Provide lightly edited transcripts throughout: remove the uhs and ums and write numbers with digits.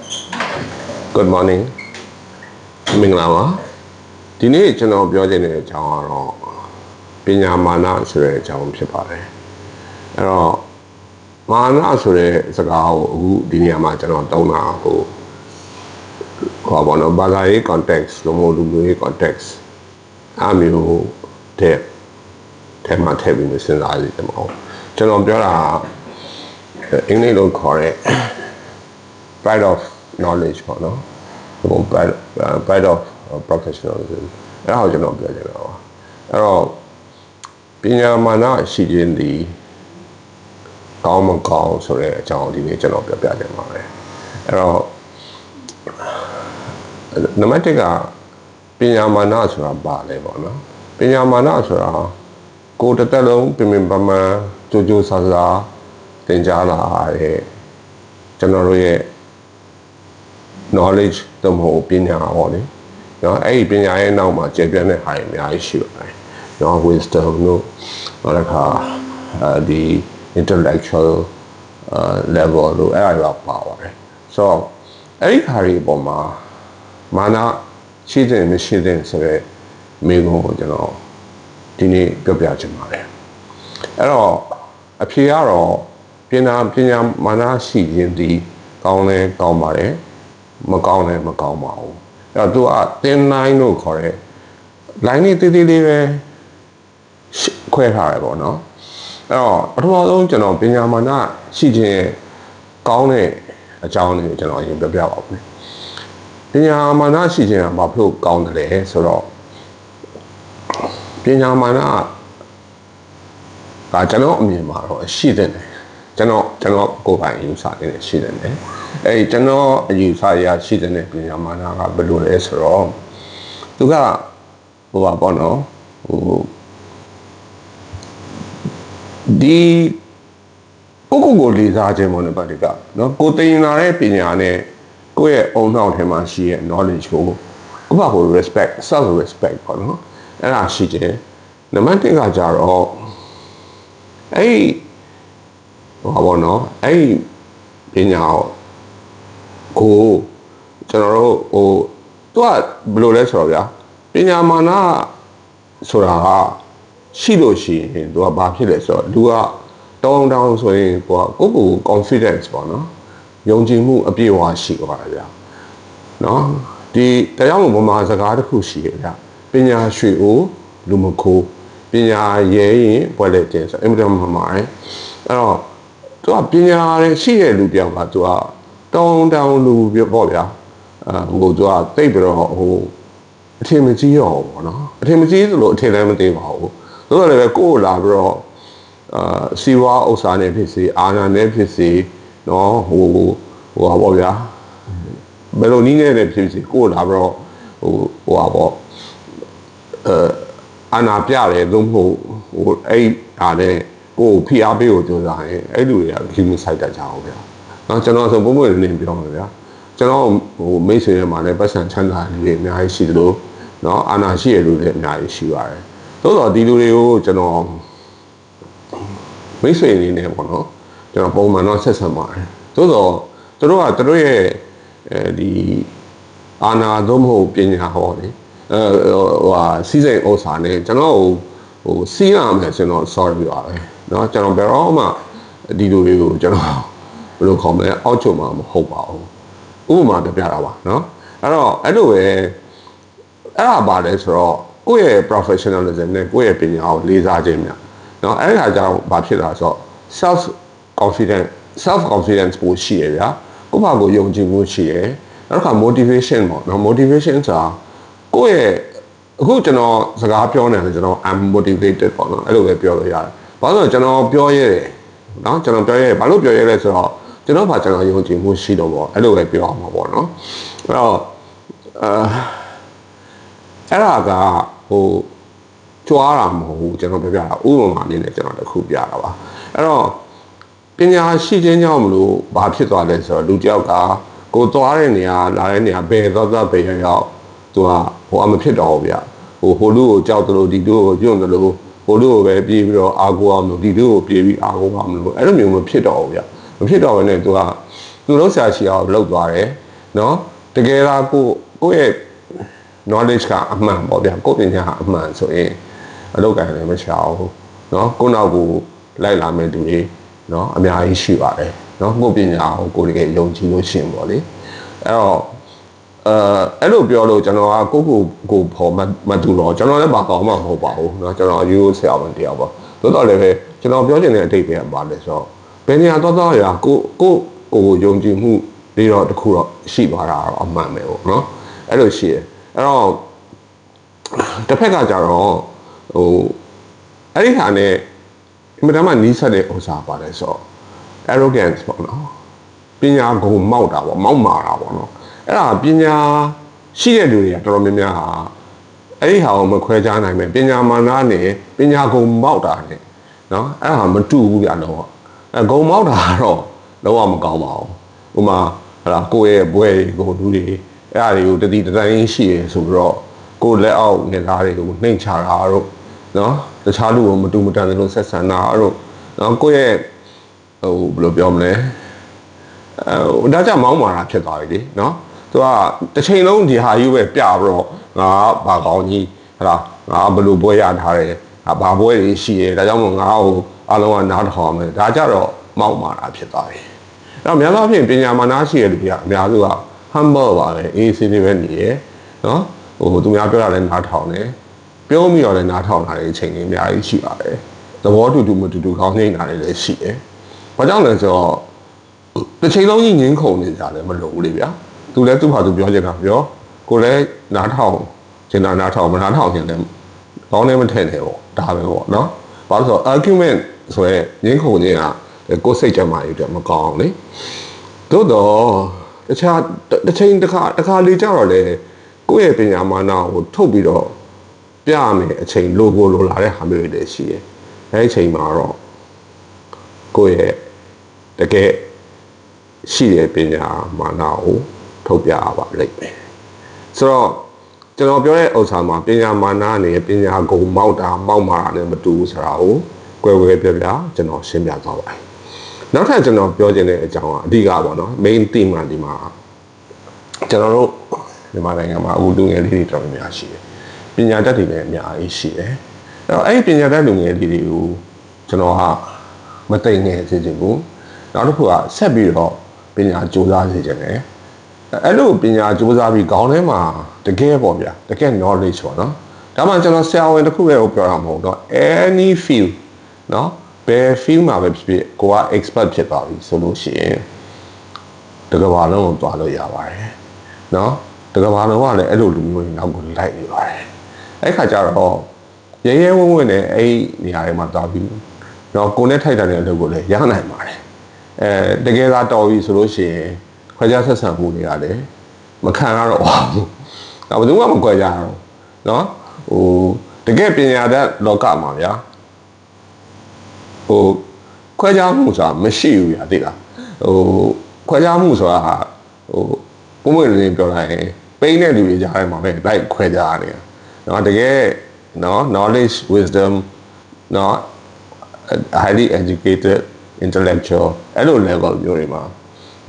Good morning မင်္ဂလာပါဒီနေ့ကျွန်တော်ပြောချင်တဲ့အကြောင်းကတော့ပညာမာနဆိုတဲ့အကြောင်းဖြစ်ပါတယ်အဲ့တော့မာနဆိုတဲ့စကားကိုအခုဒီနေရာမှာကျွန်တော်သုံးတာကိုခေါ်ပါတော့ဘာသာရေး context လို့မို့လူမျိုးရေး context အမျိုးတဲ့ထဲမှာထည့်ပြီးစဉ်းစားကြည့်တယ်မဟုတ်ကျွန်တော်ပြောတာအင်္ဂလိပ်လိုခေါ်တဲ့ pride of knowledge ပေါ့နော် pride of professionalism အဲ့ဒါကိုကျွန်တော်ပြောချင်တာပါအဲ့တော့ပညာမာနရှိခြင်းဒီကောင်းမကောင်းဆိုတဲ့အကြောင်းဒီနေ့ကျွန်တော်ပြောပြချင်ပါတယ်အဲ့တော့နံပါတ်1ကပညာမာနဆိုတာဘာလဲပေါ့နော်ပညာမာနဆိုတာကိုယ်တစ်သက်လုံးပင်ပင်ပန်းပန်းကြိုးကြိုးစားစားသင်ကြားလာတဲ့ကျွန်တော်တို့ရဲ့ knowledge တမို့ပညာဟောလေနော်အဲ့ဒီပညာရဲ့နောက်မှာကျေပြန့်တဲ့ဟာတွေအများကြီးရှိပါတယ်နော် wisdom တို့နောက်တစ်ခါဒီ intellectual level တို့အဲ့ဒါတွေပါပါတယ်ဆိုတော့အဲ့ဒီခါတွေအပေါ်မှာမာနရှိတဲ့မရှိတဲ့ဆိုတဲ့မိကုံကိုကျွန်တော်ဒီနေ့ပြောပြချင်ပါတယ်အဲ့တော့အဖြေကတော့ပညာမာနရှိခြင်းဒီကောင်းလဲကောင်းပါတယ်မကောင်းလည်းမကောင်းပါဘူးအဲ့တော့သူက thin line လို့ခေါ်တဲ့ line လေးသေးသေးလေးပဲခွဲထားတယ်ပေါ့နော်အဲ့တော့ပထမဆုံးကျွန်တော်ပညာမာနရှိခြင်းကောင်းတဲ့အကြောင်းလေးကိုကျွန်တော်အရင်ပြောပြပါမယ်ပညာမာနရှိခြင်းကဘာဖြစ်လို့ကောင်းတယ်လဲဆိုတော့ပညာမာနကကျွန်တော်အမြင်မှာတော့ရှိတဲ့ကျွန်တော်ကိုယ်ပိုင်ယူဆနေရှိတယ်ねအဲ့ကျွန်တော်အယူဆရရှိတဲ့ပညာမာနကဘယ်လိုလဲဆိုတော့သူကဟိုပါပေါ့နော်ဟိုဒီကိုလေးစားခြင်းပေါ့နော်ဗတ်ကနော်ကိုသိရင်လာတဲ့ပညာနဲ့ကိုယ့်ရဲ့အုံနှောက်ထဲမှာရှိရဲ့ knowledge ကိုဘာကို respect self respect ပေါ့နော်အဲ့ဒါရှိခြင်းနံပါတ်1ကကြတော့အဲ့ဘာပေါ့နော်အဲ့ပညာကိုကျွန်တော်တို့ဟိုသူကဘယ်လိုလဲဆိုတော့ဗျာပညာမာနဆိုတာကရှိလို့ရှိရင်သူကဘာဖြစ်လဲဆိုတော့လူကတောင်းဆိုရင်ကိုယ့်ကို confidence ပေါ့နော်ယုံကြည်မှုအပြည့်အဝရှိသွားတယ်ဗျာနော်ဒီတရားမှုဗမာစကားတစ်ခုရှိရဗျာပညာရွှေအိုလူမခိုးပညာရဲရင်ပွဲလေတင်ဆိုအင်မတန်မှားတယ်အဲ့တော့သူကပညာရဲ့ရှိတဲ့လူတယောက်ကသူကတောင်းလူပေါ့ဗျာဟိုသူကတိတ်ပြီးတော့ဟိုအထင်မကြီးရောပေါ့နော်အထင်မကြီးဆိုလို့အထင်လည်းမသိပါဘူးဆိုတော့လည်းကိုယ်လာပြီးတော့စီဝါဥစ္စာနဲ့ဖြစ်စေအာဏာနဲ့ဖြစ်စေနော်ဟိုပါပေါ့ဗျာဘယ်လိုနည်းနဲ့ဖြစ်စေကိုယ်လာပြီးတော့ဟိုပါပေါ့အာဏာပြတယ်သို့မဟုတ်ဟိုအဲ့အားနဲ့ကိုယ်ဖိအားပေးကိုကြိုးစားရင်အဲ့လူတွေကခီးမဆိုင်တတ်ကြအောင်ဗျာနော်ကျွန်တော်ဆိုပုံမှန်နေပြောမှာဗျာကျွန်တော်ဟိုမိတ်ဆွေတွေမှာလည်းပတ်စံချမ်းသာလူတွေအများကြီးရှိသလိုနော်အာဏာရှိရလူတွေအများကြီးရှိပါတယ်သို့တော့ဒီလူတွေကိုကျွန်တော်မိတ်ဆွေအနေနဲ့ပေါ့နော်ကျွန်တော်ပုံမှန်တော့ဆက်ဆံပါတယ်သို့တော့သူတို့ရဲ့ဒီအာဏာသို့မဟုတ်ပညာဟောလေဟိုစီးစိမ်ဥစ္စာနဲ့ကျွန်တော်ဟိုစီးရမယ်ဆိုတော့ sorry ပါပဲเนาะကျွန်တော်ဘယ်တော့မှဒီလိုတွေကိုကျွန်တော်ဘယ်လိုခေါ်မလဲအောက်ချုံမှာမဟုတ်ပါဘူးဥပမာပြပြတာပါเนาะအဲ့တော့အဲ့လိုပဲအဲ့ဒါပါလဲဆိုတော့ကိုယ့်ရဲ့ professionalism နဲ့ကိုယ့်ရဲ့ပညာကိုလေးစားခြင်းများเนาะအဲ့ဒါကြောင့်ဘာဖြစ်လာဆိုတော့ self confidence ပိုရှိရဗျာကိုယ့်ဘာကိုယုံကြည်မှုရှိရနောက်တစ်ခါ motivation ပေါ့เนาะ motivation ဆိုတာကိုယ့်ရဲ့အခုကျွန်တော်စကားပြောနေတယ်ကျွန်တော် I'm motivated ပေါ့နော်အဲ့လိုပဲပြောလို့ရတယ်။ဘာလို့လဲကျွန်တော်ပြောရဲတယ်နော်ကျွန်တော်ပြောရဲဘာလို့ပြောရဲလဲဆိုတော့ကျွန်တော်ဘာကျွန်တော်ယုံကြည်မှုရှိတော့ပေါ့အဲ့လိုပဲပြောအောင်ပါပေါ့နော်။အဲ့တော့အဲ့ဒါကဟိုကြွားတာမဟုတ်ဘူးကျွန်တော်ပြောပြတာဥပမာလေးနဲ့ကျွန်တော်တခုပြတာပါ။အဲ့တော့ပညာရှိခြင်းကြောင့်မလို့ဘာဖြစ်သွားလဲဆိုတော့လူတယောက်ကကိုသွားတဲ့နေရာလာတဲ့နေရာဘယ်သွားဘယ်ရောက်သူကဟိုအမဖြစ်တော့ဘူးဗျဟိုလူကိုကြောက်တယ်လို့ဒီလူကိုညွန့်တယ်လို့ဟိုလူကိုပဲပြေးပြီးတော့အာကိုအောင်လို့ဒီလူကိုပြေးပြီးအာကိုအောင်လို့အဲ့လိုမျိုးမဖြစ်တော့ဘူးဗျမဖြစ်တော့ဘဲနဲ့သူကသူလုံးဆရာရှိအောင်လှုပ်သွားတယ် နော်တကယ်လားကိုယ့်ရဲ့ knowledge ကအမှန်ပေါ့ဗျာကိုယ့်ပညာအမှန်ဆိုရင်အလုပ်ကံလည်းမရှာဘူးနော်ကိုယ့်နောက်ကိုလိုက်လာမဲ့သူတွေနော်အများကြီးရှိပါတယ်နော်ကိုယ့်ပညာကိုတကယ်ယုံကြည်လို့ရှင်ပေါ့လေအဲ့တော့အဲ့လိုပြောလို့ကျွန်တော်ကကိုဖို့မတူတော့ကျွန်တော်လည်းဘာကောင်းမှမဟုတ်ပါဘူးเนาะကျွန်တော်ရိုးဆရာဝန်တယောက်ပါသို့တော်လည်းပဲကျွန်တော်ပြောချင်တဲ့အတိတ်ပဲပါလဲဆိုတော့ဘယ်နေရာတော့ရာကိုယုံကြည်မှုတွေတော့တခုတော့ရှိသွားတာတော့အမှန်ပဲပေါ့เนาะအဲ့လိုရှိတယ်အဲ့တော့တစ်ဖက်ကကြတော့အဲ့ဒီဟာနဲ့အမှန်တမ်းနီးစပ်တဲ့ဥစ္စာပါလဲဆိုတော့ arrogance ပေါ့เนาะပညာကိုမောက်တာပေါ့မောက်မာတာပေါ့เนาะအဲ့ဒါပညာရှိတဲ့လူတွေကတော်တော်များများဟာအဲ့ဒီဟာကိုမခွဲခြားနိုင်မယ်ပညာမာနနဲ့ပညာဂုံမောက်တာနဲ့နော်အဲ့ဒါမတူဘူးကြတော့အဲ့ဂုံမောက်တာကတော့လုံးဝမကောင်းပါဘူးဥမာဟာလားကိုယ့်ရဲ့ဘွဲကိုလူတွေအဲ့ဒါတွေကိုတတိတတိုင်းရှိရဆိုပြီးတော့ကိုယ်လက်အောက်နေသားတွေကိုနှိမ်ချတာတို့နော်တခြားလူကိုမတူမတန်လို့ဆက်ဆံတာတို့နော်ကိုယ့်ရဲ့ဘယ်လိုပြောမလဲဒါကြောင့်မောင်းမာတာဖြစ်သွားပြီလေနော်သူကတစ်ချိန်လုံးဒီဟာကြီးပဲပြပြီးတော့ငါဘာကောင်းကြီးဟလားငါဘယ်လိုပွဲရထားတယ်ဘာပွဲတွေရှိရဲဒါကြောင့်မို့ငါ့ကိုအလုံးကနားထောင်မယ်ဒါကြတော့မောက်မာတာဖြစ်သွားပြီအဲ့တော့များသောအားဖြင့်ပညာမာနရှိတဲ့လူတွေကအများစုက humble ပါပဲအေးဆေးလေးပဲနေရနော်သူများပြောတာလည်းနားထောင်တယ်ပြောမိတော့လည်းနားထောင်တာတွေအချိန်ကြီးအများကြီးရှိပါတယ်သဘောတူမတူကောင်းနေတာတွေလည်းရှိတယ်ဘာကြောင့်လဲဆိုတော့တစ်ချိန်လုံးကြီးငင်းခုန်နေကြတယ်မလို့ဘူးလေဗျာသူလည်းသူ့ဘာသူပြောချင်တာပြောကိုလည်းနားထောင်ချင်တာနားထောင်မနားထောင်ချင်တယ်ကောင်းနေမထည့်နဲ့ပေါ့ဒါပဲပေါ့နော်ဘာလို့ဆို argument ဆိုရဲငင်းခုန်ခြင်းကကိုယ်စိတ်ကြမ်းမာရေးအတွက်မကောင်းလေသို့တော့တစ်ချိန်တစ်ခါလေးကြတော့လေကိုယ့်ရဲ့ပညာမာနကိုထုတ်ပြီးတော့ပြမယ်အချိန်လိုလာတဲ့ဟာမျိုးတွေလည်းရှိတယ်အဲဒီအချိန်မှာတော့ကိုယ့်ရဲ့တကယ်ရှိတဲ့ပညာမာနကိုထုတ်ပြရပါလိမ့်မယ်ဆိုတော့ကျွန်တော်ပြောတဲ့ဥစ္စာမှာပညာမာနနဲ့ပညာဂုဏ်မောက်တာမောက်မာတာနဲ့မတူဘူးဆိုတာကိုကွယ်ပြကျွန်တော်ရှင်းပြသွားပါတယ်နောက်ထပ်ကျွန်တော်ပြောချင်တဲ့အကြောင်းကအဓိကပေါ့နော် main theme ကဒီမှာကျွန်တော်တို့မြန်မာနိုင်ငံမှာအခုလူငယ်လေးတွေတော်တော်များရှိတယ်ပညာတတ်တွေလည်းအများကြီးရှိတယ်အဲ့တော့အဲ့ဒီပညာတတ်လူငယ်လေးတွေကိုကျွန်တော်ကမသိငယ်စေချင်ဘူးနောက်တစ်ခုကဆက်ပြီးတော့ပညာကြိုးစားစေချင်တယ်အဲ့လိုပညာကြိုးစားပြီးခေါင်းထဲမှာတကယ်ပေါ့ဗျာတကယ် knowledge ပေါ့နော်ဒါမှကျွန်တော်ဆရာဝန်တစ်ခုပဲပြောတာမဟုတ်တော့ any field နော်ဘယ် field မှာပဲဖြစ်ဖြစ်ကိုက expert ဖြစ်သွားပြီဆိုလို့ရှိရင်တကဘာလုံးကိုတွားလို့ရပါတယ်နော်တကဘာလုံးကလည်းအဲ့လိုလူမျိုးတွေနောက်ကိုလိုက်နေပါတယ်အဲ့ခါကျတော့ရဲဝံ့နဲ့အဲ့နေရာတွေမှာတွားပြီးနော်ကိုနဲ့ထိုက်တဲ့အလုပ်ကိုလည်းရနိုင်ပါတယ်တကယ်သာတော်ပြီဆိုလို့ရှိရင်ခွဲခြားဆက်ဆံမှုတွေကလည်းမခံရတော့ပါဘူး။ဒါဘယ်သူမှမခွဲခြားတော့နော်တကယ်ပညာတတ်လောကမှာဗျာခွဲခြားမှုဆိုတာမရှိဘူးဗျာသိလားခွဲခြားမှုဆိုတာပုံမှန်လေးပြောလိုက်ရင်ပိန်းတဲ့လူတွေကြားထဲမှာပဲလိုက်ခွဲခြားနေတာနော်တကယ်နော် knowledge wisdom နော် highly educated intellectual အဲ့လို level မျိုးတွေမှာ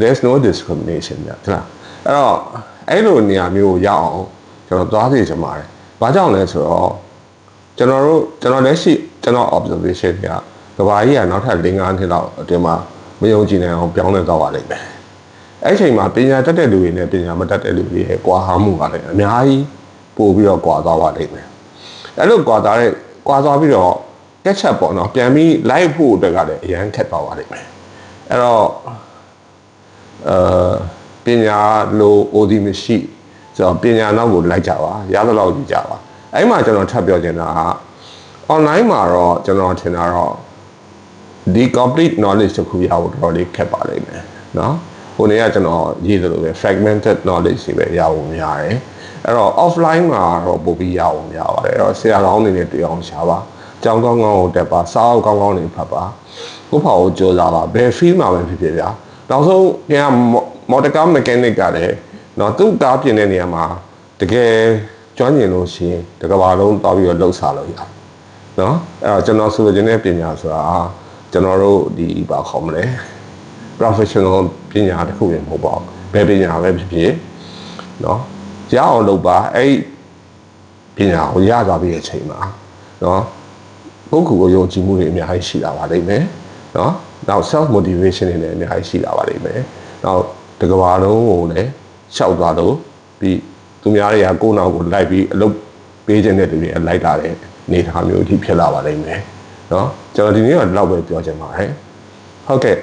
there's no discrimination ဗျာဟုတ်လားအဲ့တော့အဲ့လိုနေရာမျိုးကိုရောက်အောင်ကျွန်တော်သွားစီချင်ပါတယ်။ဘာကြောင့်လဲဆိုတော့ကျွန်တော်လက်ရှိကျွန်တော် observation ကကဘာကြီးကနောက်ထပ်5-6နှစ်လောက်အတွင်းမှာမယုံကြည်နိုင်အောင်ပြောင်းလဲသွားပါလိမ့်မယ်။အဲ့ချိန်မှာပညာတတ်တဲ့လူတွေနဲ့ပညာမတတ်တဲ့လူတွေရဲ့ကွာဟမှုကလည်းအများကြီးပို့ပြီးတော့ကွာသွားပါလိမ့်မယ်။အဲ့လိုကွာသွားပြီးတော့ catch up ပေါ့နော်ပြန်ပြီးလိုက်ဖို့အတွက်ကလည်းအရန်ခက်သွားပါလိမ့်မယ်။အဲ့တော့ပညာလို OD မရှိဆိုတော့ပညာနောက်ကိုလိုက်ကြပါရသလောက်ကြည့်ကြပါအဲ့မှာကျွန်တော်ထပ်ပြောချင်တာက online မှာတော့ကျွန်တော်ထင်တာတော့ဒီ complete knowledge တခုရဖို့တော်တော်လေးခက်ပါလိမ့်မယ်เนาะဟိုနေ့ကကျွန်တော်ရေးသလိုပဲ fragmented knowledge တွေပဲရဖို့များတယ်အဲ့တော့ offline မှာတော့ပို့ပြီးရဖို့များပါတယ်အဲ့တော့ဆရာကောင်းတွေနဲ့တွေ့အောင်ရှာပါကျောင်းကောင်းကိုတက်ပါစာအုပ်ကောင်းတွေဖတ်ပါကိုယ့်ဘာကိုကြော်စားပါဘယ် field မှာပဲဖြစ်ဖြစ်ဗျာနောက်ဆုံးကmotor car mechanic ကလည်းနော်သူ့ကားပြင်တဲ့နေရာမှာတကယ်ကျွမ်းကျင်လို့ရှိရင်တကဘာလုံးတောက်ပြီးတော့လှုပ်ရှားလို့ရနော်အဲ့တော့ကျွန်တော်ဆိုလိုချင်တဲ့ပညာဆိုတာကျွန်တော်တို့ဒီဘာခေါ်မလဲ professional ပညာတစ်ခုရင်မဟုတ်ပါဘူး ဘယ်ပညာပဲဖြစ်ဖြစ်နော်ရအောင်လုပ်ပါအဲ့ပညာကိုရသွားပြီးတဲ့အချိန်မှာနော်ကိုယ့်ကိုယ်ကိုယုံကြည်မှုတွေအများကြီးရှိလာပါလိမ့်မယ်နော်နောက် self motivation တွေလည်းအများကြီးရှိလာပါလိမ့်မယ်နောက်တကဘာလုံးကိုလည်းရှောက်သွားလို့ပြီးသူများတွေကကိုယ့်နောက်ကိုလိုက်ပြီးအလုပ်ပေးခြင်းတဲ့လူတွေလိုက်လာတဲ့အနေအထားမျိုးအထိဖြစ်လာပါလိမ့်မယ်နော်ကျွန်တော်ဒီနေ့တော့လောက်ပဲပြောချင်ပါတယ်ဟုတ်ကဲ့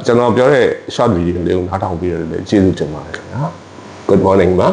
ကျွန်တော်ပြောတဲ့ short video လေးကိုနားထောင်ပြီးတော့လည်းကျေးဇူးတင်ပါတယ်ခင်ဗျာ Good morning ပါ